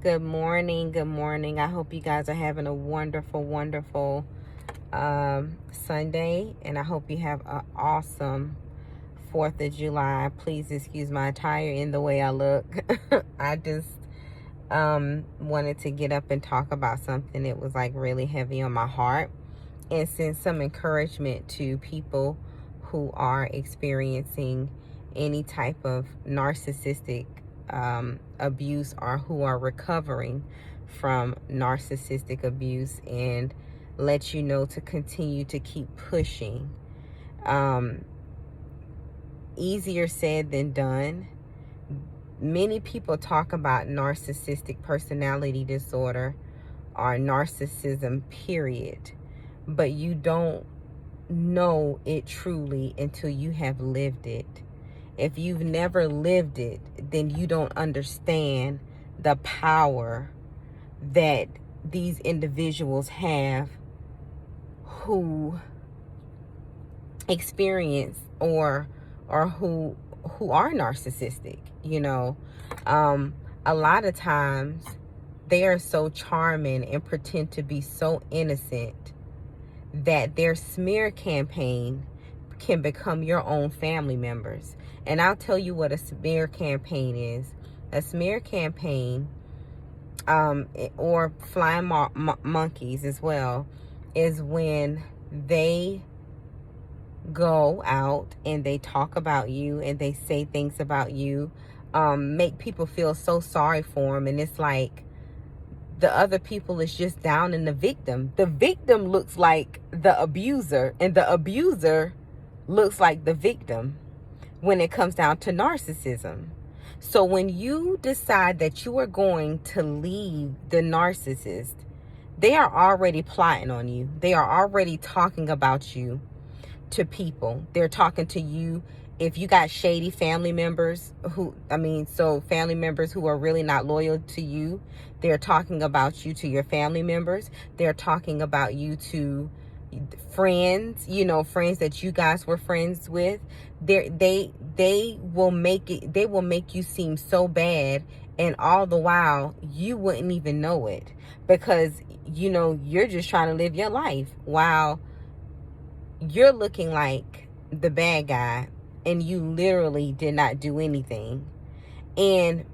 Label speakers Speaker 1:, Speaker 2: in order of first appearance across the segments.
Speaker 1: Good morning. Good morning. I hope you guys are having a wonderful Sunday, and I hope you have an awesome 4th of July. Please excuse my attire and the way I look. I just wanted to get up and talk about something that was like really heavy on my heart and send some encouragement to people who are experiencing any type of narcissistic abuse or who are recovering from narcissistic abuse, and let you know to continue to keep pushing. Easier said than done. Many people talk about narcissistic personality disorder or narcissism, period, but you don't know it truly until you have lived it. If you've never lived it, then you don't understand the power that these individuals have who experience or who are narcissistic. A lot of times they are so charming and pretend to be so innocent that their smear campaign can become your own family members. And I'll tell you what a smear campaign is. A smear campaign, or flying monkeys as well, is when they go out and they talk about you and they say things about you, make people feel so sorry for them, and it's like the other people is just down in the victim. The victim looks like the abuser, and the abuser looks like the victim when it comes down to narcissism. So when you decide that you are going to leave the narcissist, they are already plotting on you. They are already talking about you to people. They're talking to you. If you got shady family members family members who are really not loyal to you, they're talking about you to your family members. They're talking about you to friends, friends that you guys were friends with. They will make you seem so bad, and all the while you wouldn't even know it, because you're just trying to live your life while you're looking like the bad guy, and you literally did not do anything. And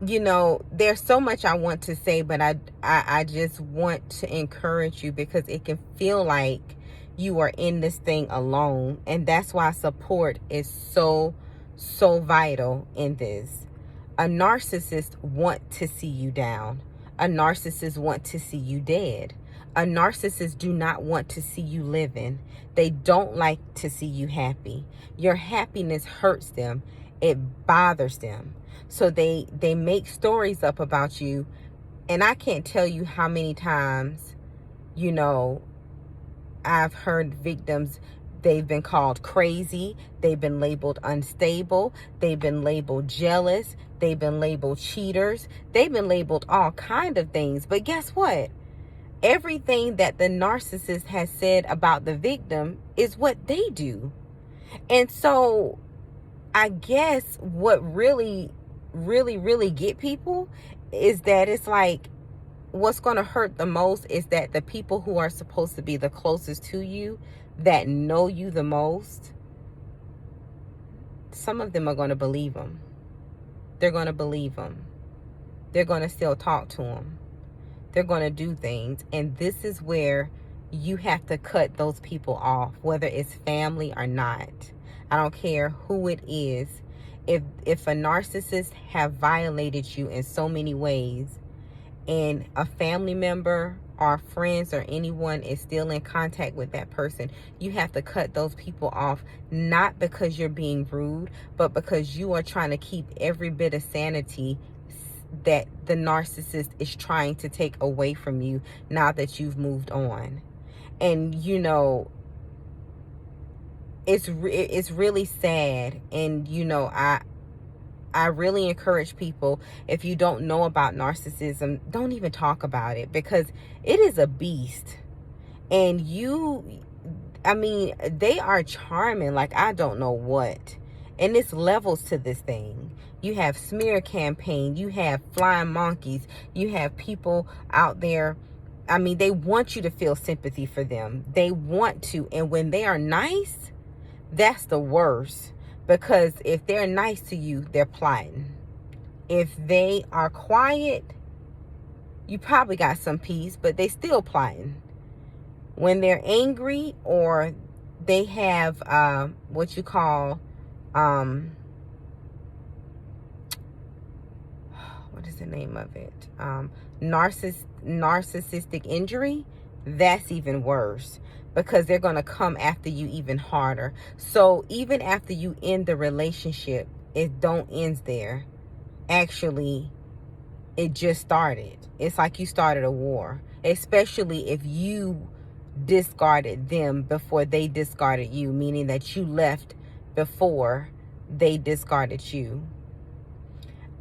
Speaker 1: there's so much I want to say, but I just want to encourage you, because it can feel like you are in this thing alone. And that's why support is so vital in this. A narcissist want to see you down. A narcissist want to see you dead. A narcissist do not want to see you living. They don't like to see you happy. Your happiness hurts them. It bothers them. So they make stories up about you. And I can't tell you how many times, I've heard victims, they've been called crazy. They've been labeled unstable. They've been labeled jealous. They've been labeled cheaters. They've been labeled all kind of things. But guess what? Everything that the narcissist has said about the victim is what they do. And so I guess what really get people is that it's like, what's going to hurt the most is that the people who are supposed to be the closest to you, that know you the most, some of them are going to believe them. They're going to believe them. They're going to still talk to them. They're going to do things. And this is where you have to cut those people off, whether it's family or not. I don't care who it is. If a narcissist have violated you in so many ways, and a family member or friends or anyone is still in contact with that person, you have to cut those people off, not because you're being rude, but because you are trying to keep every bit of sanity that the narcissist is trying to take away from you now that you've moved on. And it's really sad. And I really encourage people, if you don't know about narcissism, don't even talk about it, because it is a beast. And they are charming like I don't know what. And it's levels to this thing. You have smear campaign, you have flying monkeys, you have people out there. I mean, they want you to feel sympathy for them. They want to. And when they are nice, that's the worst. Because if they're nice to you, they're plotting. If they are quiet, you probably got some peace, but they still plotting. When they're angry or they have what you call what is the name of it? Narcissistic injury, that's even worse, because they're going to come after you even harder. So even after you end the relationship, it don't end there. Actually, it just started. It's like you started a war, especially if you discarded them before they discarded you, meaning that you left before they discarded you.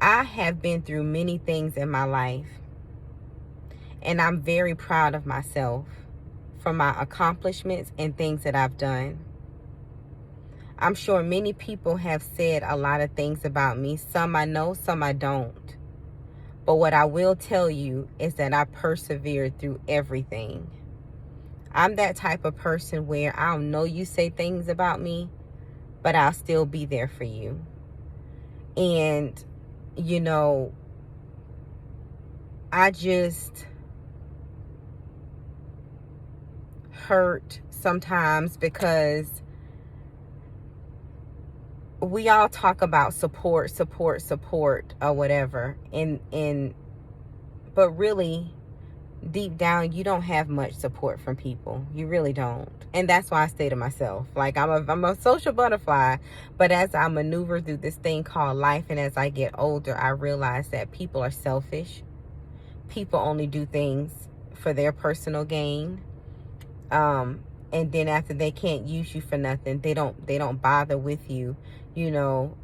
Speaker 1: I have been through many things in my life, and I'm very proud of myself for my accomplishments and things that I've done. I'm sure many people have said a lot of things about me. Some I know, some I don't. But what I will tell you is that I persevered through everything. I'm that type of person where I'll know you say things about me, but I'll still be there for you. And, you know, I just hurt sometimes because we all talk about support or whatever. But really, deep down, you don't have much support from people. You really don't. And that's why I stay to myself. Like, I'm a social butterfly, but as I maneuver through this thing called life, and as I get older, I realize that people are selfish. People only do things for their personal gain. And then after they can't use you for nothing, they don't bother with you, you know.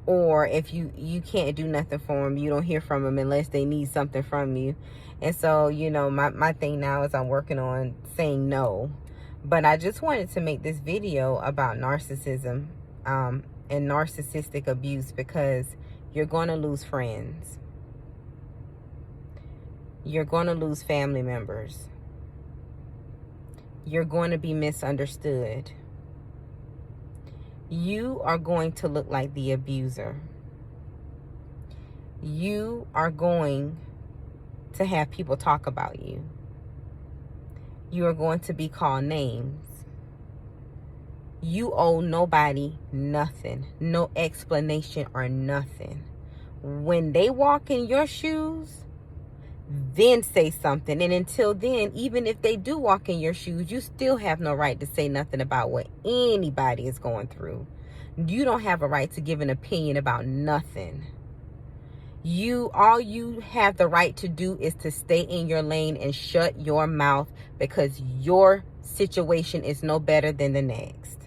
Speaker 1: Or if you can't do nothing for them, you don't hear from them unless they need something from you. And so, you know, my thing now is I'm working on saying no. But I just wanted to make this video about narcissism and narcissistic abuse, because you're going to lose friends. You're going to lose family members. You're going to be misunderstood. You are going to look like the abuser. You are going to have people talk about you. You are going to be called names. You owe nobody nothing, no explanation or nothing. When they walk in your shoes, then say something. And until then, even if they do walk in your shoes, you still have no right to say nothing about what anybody is going through. You don't have a right to give an opinion about nothing. All you have the right to do is to stay in your lane and shut your mouth, because your situation is no better than the next.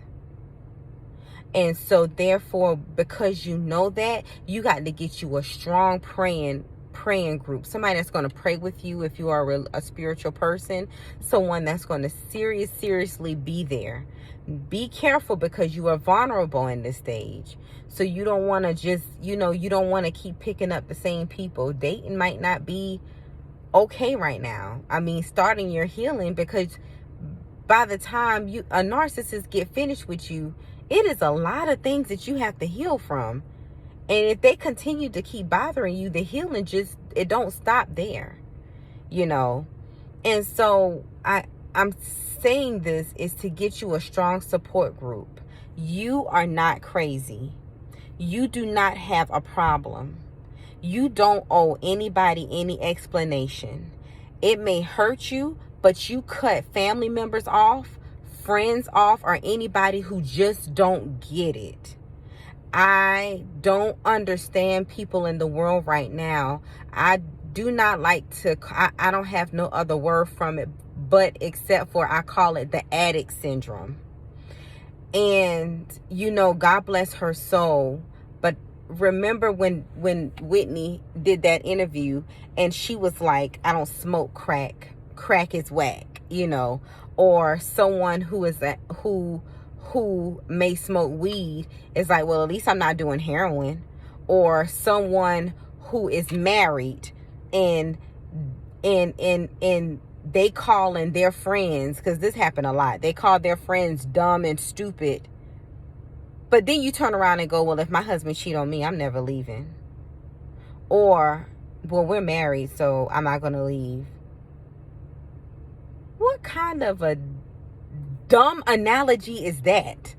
Speaker 1: And so therefore, because you know that, you got to get you a strong praying group, somebody that's going to pray with you if you are a spiritual person, someone that's going to seriously be there. Be careful, because you are vulnerable in this stage. So you don't want to just, you don't want to keep picking up the same people. Dating might not be okay right now. I mean, starting your healing, because by the time a narcissist get finished with you, it is a lot of things that you have to heal from. And if they continue to keep bothering you, the healing it don't stop there, And so I'm saying this is to get you a strong support group. You are not crazy. You do not have a problem. You don't owe anybody any explanation. It may hurt you, but you cut family members off, friends off, or anybody who just don't get it. I don't understand people in the world right now. I do not like to, I don't have no other word from it, but except for I call it the addict syndrome. And, God bless her soul. But remember when Whitney did that interview and she was like, I don't smoke crack. Crack is whack, or someone who who may smoke weed is like, well, at least I'm not doing heroin. Or someone who is married and they calling their friends, because this happened a lot, they call their friends dumb and stupid. But then you turn around and go, well, if my husband cheat on me, I'm never leaving. Or, well, we're married, so I'm not going to leave. What kind of a dumb analogy is that?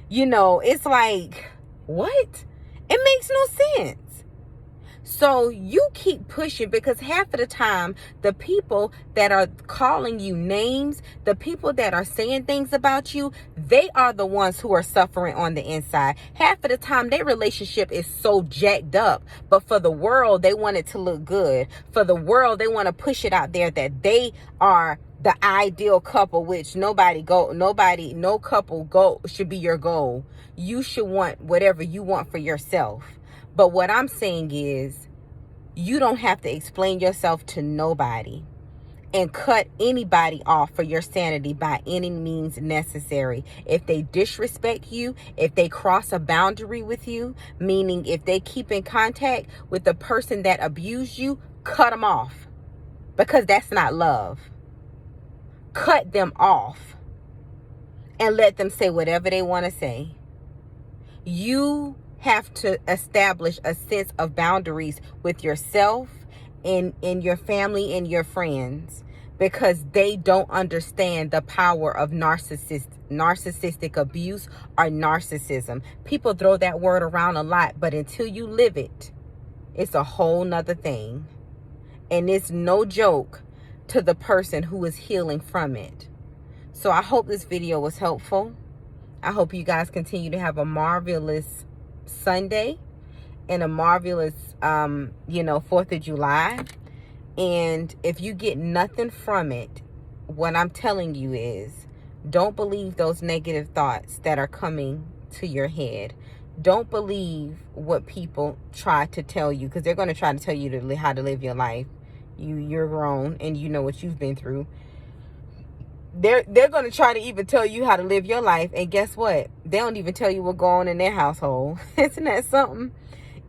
Speaker 1: You know, it's like, what? It makes no sense. So you keep pushing, because half of the time, the people that are calling you names, the people that are saying things about you, they are the ones who are suffering on the inside. Half of the time, their relationship is so jacked up. But for the world, they want it to look good. For the world, they want to push it out there that they are the ideal couple, which no couple should be your goal. You should want whatever you want for yourself. But what I'm saying is, you don't have to explain yourself to nobody and cut anybody off for your sanity by any means necessary. If they disrespect you, if they cross a boundary with you, meaning if they keep in contact with the person that abused you, cut them off, because that's not love. Cut them off and let them say whatever they want to say. You have to establish a sense of boundaries with yourself and your family and your friends, because they don't understand the power of narcissistic abuse or narcissism. People throw that word around a lot, but until you live it, it's a whole nother thing. And it's no joke to the person who is healing from it. So I hope this video was helpful. I hope you guys continue to have a marvelous Sunday and a marvelous 4th of July. And if you get nothing from it, what I'm telling you is, don't believe those negative thoughts that are coming to your head. Don't believe what people try to tell you, because they're going to try to tell you how to live your life. You're grown and you know what you've been through. They're going to try to even tell you how to live your life. And guess what? They don't even tell you what goes on in their household. Isn't that something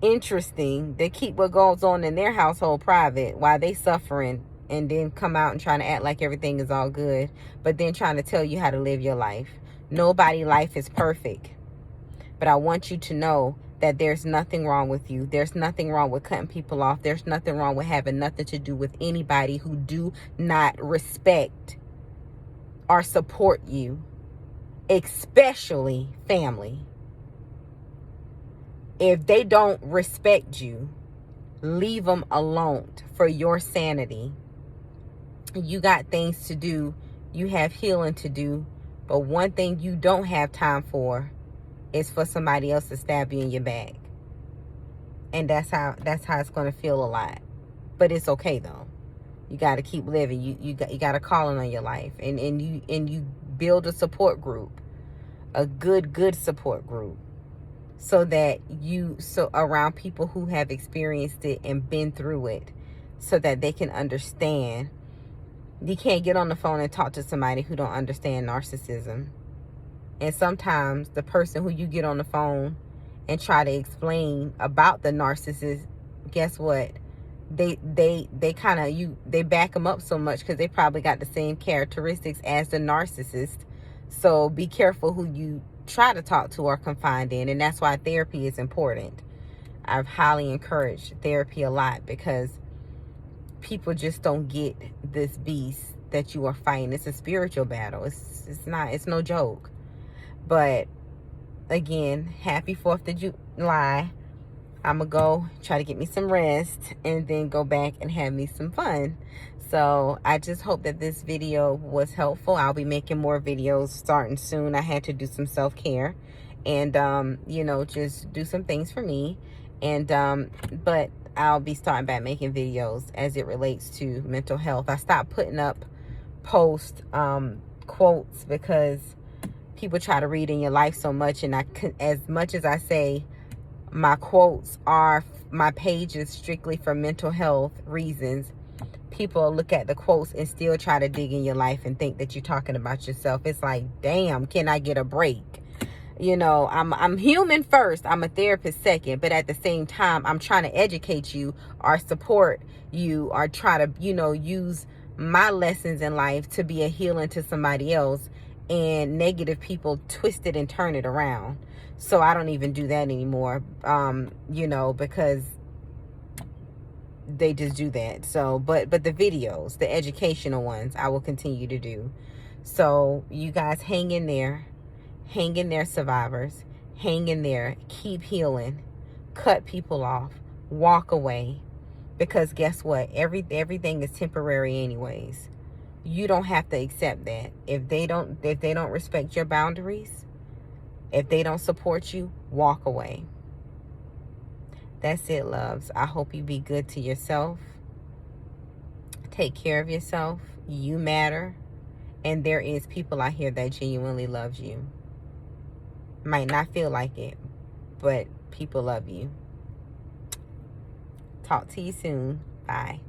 Speaker 1: interesting? They keep what goes on in their household private while they suffering, and then come out and trying to act like everything is all good, but then trying to tell you how to live your life. Nobody's life is perfect. But I want you to know that there's nothing wrong with you. There's nothing wrong with cutting people off. There's nothing wrong with having nothing to do with anybody who do not respect or support you, especially family. If they don't respect you, leave them alone for your sanity. You got things to do. You have healing to do. But one thing you don't have time for is for somebody else to stab you in your back. And that's how it's going to feel a lot. But it's okay though. You got to keep living. You got a calling on your life, and you build a support group, a good support group, so that around people who have experienced it and been through it, so that they can understand. You can't get on the phone and talk to somebody who don't understand narcissism. And sometimes the person who you get on the phone and try to explain about the narcissist, guess what? They back them up so much because they probably got the same characteristics as the narcissist. So be careful who you try to talk to or confide in. And that's why therapy is important. I've highly encouraged therapy a lot, because people just don't get this beast that you are fighting. It's a spiritual battle. It's no joke. But again, happy 4th of July. I'm going to go try to get me some rest and then go back and have me some fun. So I just hope that this video was helpful. I'll be making more videos starting soon. I had to do some self-care and, just do some things for me. And, but I'll be starting back making videos as it relates to mental health. I stopped putting up post quotes because people try to read in your life so much. And as much as I say, my quotes are my pages strictly for mental health reasons, people look at the quotes and still try to dig in your life and think that you're talking about yourself. It's like, damn, can I get a break? You know, I'm human first, I'm a therapist second, but at the same time, I'm trying to educate you or support you or try to, you know, use my lessons in life to be a healing to somebody else, and negative people twist it and turn it around. So I don't even do that anymore, you know, because they just do that. So but the videos, the educational ones, I will continue to do. So you guys hang in there. Hang in there, survivors. Hang in there. Keep healing. Cut people off. Walk away. Because guess what? Everything is temporary anyways. You don't have to accept that. If they don't respect your boundaries, if they don't support you, walk away. That's it, loves. I hope you be good to yourself. Take care of yourself. You matter. And there is people out here that genuinely loves you. Might not feel like it, but people love you. Talk to you soon. Bye.